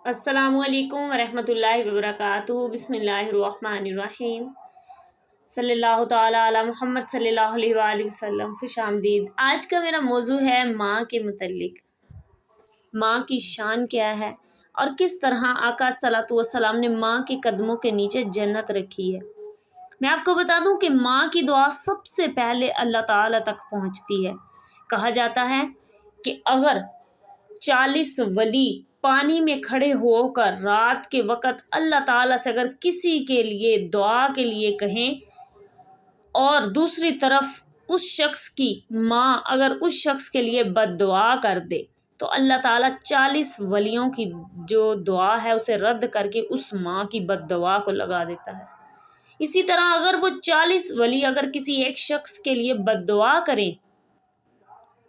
अस्सलामु अलैकुम वरहमतुल्लाहि वबरकातुहू। बिस्मिल्लाहिर्रहमानिर्रहीम। सल्लल्लाहु ताला अला मुहम्मद सल्लल्लाहु अलैहि वसल्लम। खुश आमदीद। आज का मेरा मौजू है माँ के मुतल्लिक। माँ की शान क्या है और किस तरह आका सल्लल्लाहु अलैहि वसल्लम ने माँ के कदमों के नीचे जन्नत रखी है। मैं आपको बता दूं कि माँ की दुआ सबसे पहले अल्लाह ताला तक पहुँचती है। कहा जाता है कि अगर 40 वली पानी में खड़े होकर रात के वक़्त अल्लाह ताला से अगर किसी के लिए दुआ के लिए कहें और दूसरी तरफ उस शख्स की माँ अगर उस शख्स के लिए बद्दुआ कर दे तो अल्लाह ताला 40 वलियों की जो दुआ है उसे रद्द करके उस माँ की बद्दुआ को लगा देता है। इसी तरह अगर वो 40 वली अगर किसी एक शख्स के लिए बद्दुआ करें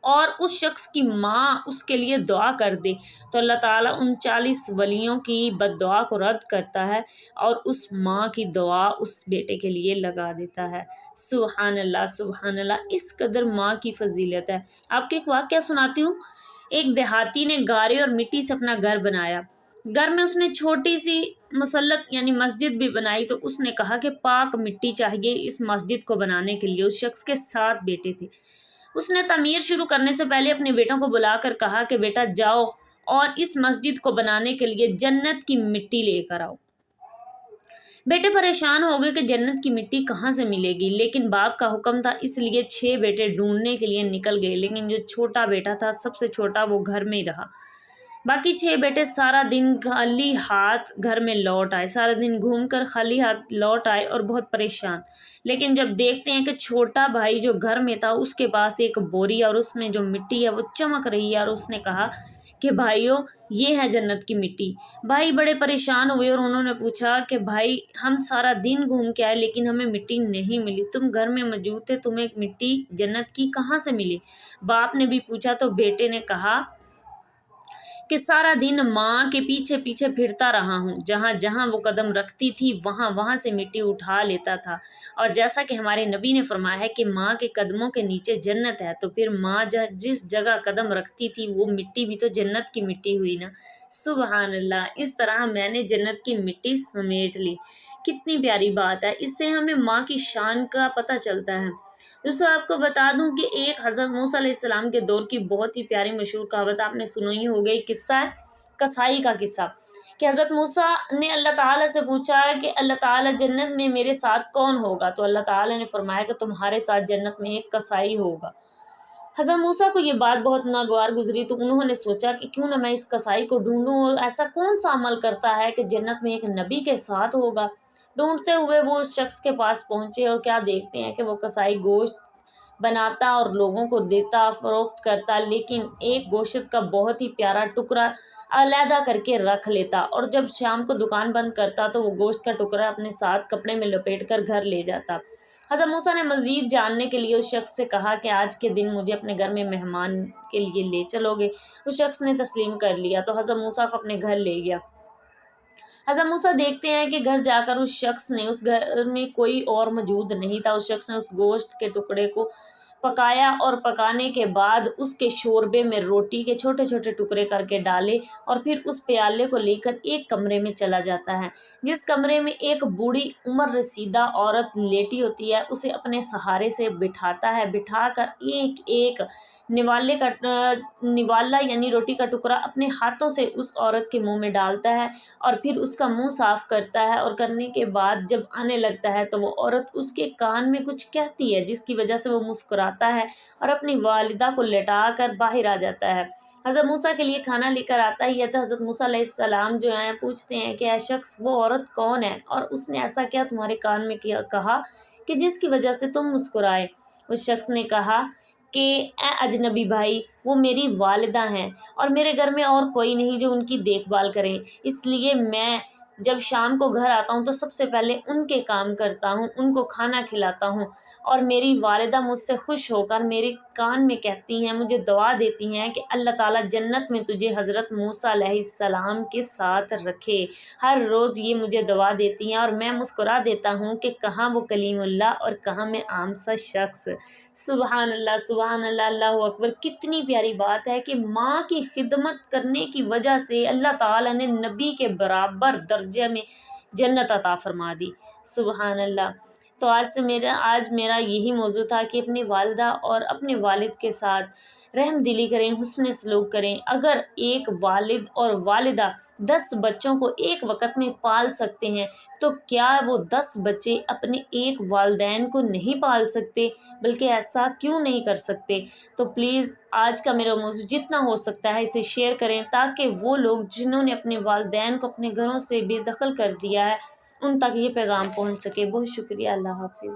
और उस शख्स की माँ उसके लिए दुआ कर दे तो अल्लाह ताला उन 40 वलियों की बद्दुआ को रद्द करता है और उस माँ की दुआ उस बेटे के लिए लगा देता है। सुभान अल्लाह सुभान अल्लाह। इस कदर माँ की फजीलत है। आपको एक वाक़या सुनाती हूँ। एक देहाती ने गारे और मिट्टी से अपना घर बनाया। घर में उसने छोटी सी मुसल्लत यानी मस्जिद भी बनाई तो उसने कहा कि पाक मिट्टी चाहिए इस मस्जिद को बनाने के लिए। उस शख्स के 7 बेटे थे। उसने तामीर शुरू करने से पहले अपने बेटों को बुलाकर कहा कि बेटा जाओ और इस मस्जिद को बनाने के लिए जन्नत की मिट्टी लेकर आओ। बेटे परेशान हो गए कि जन्नत की मिट्टी कहाँ से मिलेगी, लेकिन बाप का हुक्म था इसलिए 6 बेटे ढूंढने के लिए निकल गए। लेकिन जो छोटा बेटा था सबसे छोटा वो घर में ही रहा। बाकी 6 बेटे सारा दिन खाली हाथ घर में लौट आए। सारा दिन घूमकर खाली हाथ लौट आए और बहुत परेशान। लेकिन जब देखते हैं कि छोटा भाई जो घर में था उसके पास एक बोरी और उसमें जो मिट्टी है वो चमक रही है और उसने कहा कि भाइयों ये है जन्नत की मिट्टी। भाई बड़े परेशान हुए और उन्होंने पूछा कि भाई हम सारा दिन घूम के आए लेकिन हमें मिट्टी नहीं मिली, तुम घर में मौजूद थे, तुम्हें मिट्टी जन्नत की कहाँ से मिली? बाप ने भी पूछा तो बेटे ने कहा कि सारा दिन माँ के पीछे पीछे फिरता रहा हूँ, जहाँ जहाँ वो कदम रखती थी वहाँ वहाँ से मिट्टी उठा लेता था। और जैसा कि हमारे नबी ने फरमाया है कि माँ के कदमों के नीचे जन्नत है, तो फिर माँ जिस जगह कदम रखती थी वो मिट्टी भी तो जन्नत की मिट्टी हुई ना। सुभान अल्लाह। इस तरह मैंने जन्नत की मिट्टी समेट ली। कितनी प्यारी बात है। इससे हमें माँ की शान का पता चलता है। दोस्तों आपको बता दूं कि एक हज़रत मूसा अलैहिस्सलाम के दौर की बहुत ही प्यारी मशहूर कहावत आपने सुनी हो गई। किस्सा है कसाई का किस्सा कि हज़रत मूसा ने अल्लाह ताला से पूछा कि अल्लाह ताला जन्नत में मेरे साथ कौन होगा? तो अल्लाह ताला ने फरमाया कि तुम्हारे साथ जन्नत में एक कसाई होगा। हज़रत मूसा को ये बात बहुत नागवार गुजरी तो उन्होंने सोचा कि क्यों ना मैं इस कसाई को ढूंढूं और ऐसा कौन सा अमल करता है कि जन्नत में एक नबी के साथ होगा। ढूंढते हुए वो उस शख्स के पास पहुंचे और क्या देखते हैं कि वो कसाई गोश्त बनाता और लोगों को देता फरोख्त करता, लेकिन एक गोश्त का बहुत ही प्यारा टुकड़ा अलहदा करके रख लेता और जब शाम को दुकान बंद करता तो वो गोश्त का टुकड़ा अपने साथ कपड़े में लपेट कर घर ले जाता। हज़रत मूसा ने मज़ीद जानने के लिए उस शख्स से कहा कि आज के दिन मुझे अपने घर में मेहमान के लिए ले चलोगे? उस शख्स ने तस्लीम कर लिया तो हज़रत मूसा को अपने घर ले गया। हज़रत मूसा देखते हैं कि घर जाकर उस शख्स ने उस घर में कोई और मौजूद नहीं था। उस शख्स ने उस गोश्त के टुकड़े को पकाया और पकाने के बाद उसके शोरबे में रोटी के छोटे छोटे टुकड़े करके डाले और फिर उस प्याले को लेकर एक कमरे में चला जाता है, जिस कमरे में एक बूढ़ी उम्र रसीदा औरत लेटी होती है। उसे अपने सहारे से बिठाता है, बिठाकर एक एक निवाला यानी रोटी का टुकड़ा अपने हाथों से उस औरत के मुंह में डालता है और फिर उसका मुंह साफ करता है और करने के बाद जब आने लगता है तो वो औरत उसके कान में कुछ कहती है जिसकी वजह से वो मुस्कुराता है और अपनी वालिदा को लेटा कर बाहर आ जाता है। हज़रत मूसा के लिए खाना लेकर आता ही है तो हज़रत मूसा अलैहिस्सलाम जो हैं पूछते हैं कि ऐ शख्स वो औरत कौन है और उसने ऐसा क्या तुम्हारे कान में कहा कि जिसकी वजह से तुम मुस्कुराए? उस शख्स ने कहा कि ए अजनबी भाई, वो मेरी वालिदा हैं और मेरे घर में और कोई नहीं जो उनकी देखभाल करे, इसलिए मैं जब शाम को घर आता हूँ तो सबसे पहले उनके काम करता हूँ, उनको खाना खिलाता हूँ और मेरी वालिदा मुझसे खुश होकर मेरे कान में कहती हैं, मुझे दुआ देती हैं कि अल्लाह ताला जन्नत में तुझे हज़रत मूसा अलैहिस्सलाम के साथ रखे। हर रोज़ ये मुझे दुआ देती हैं और मैं मुस्कुरा देता हूँ कि कहाँ वो कलीमुल्लाह और कहाँ मैं आम सा शख्स। سبحان اللہ، اللہ اکبر. کتنی پیاری بات ہے کہ ماں کی خدمت کرنے کی وجہ سے اللہ تعالیٰ نے نبی کے برابر درجے میں جنت عطا فرما دی. سبحان اللہ. تو آج میرا یہی موضوع تھا کہ اپنی والدہ اور اپنے والد کے ساتھ رحم دلی کریں، حسن سلوک کریں. اگر ایک والد اور والدہ 10 بچوں کو ایک وقت میں پال سکتے ہیں تو کیا وہ 10 بچے اپنے ایک والدین کو نہیں پال سکتے؟ بلکہ ایسا کیوں نہیں کر سکتے؟ تو پلیز آج کا میرا موضوع جتنا ہو سکتا ہے اسے شیئر کریں تاکہ وہ لوگ جنہوں نے اپنے والدین کو اپنے گھروں سے بے دخل کر دیا ہے ان تک یہ پیغام پہنچ سکے. بہت شکریہ. اللہ حافظ.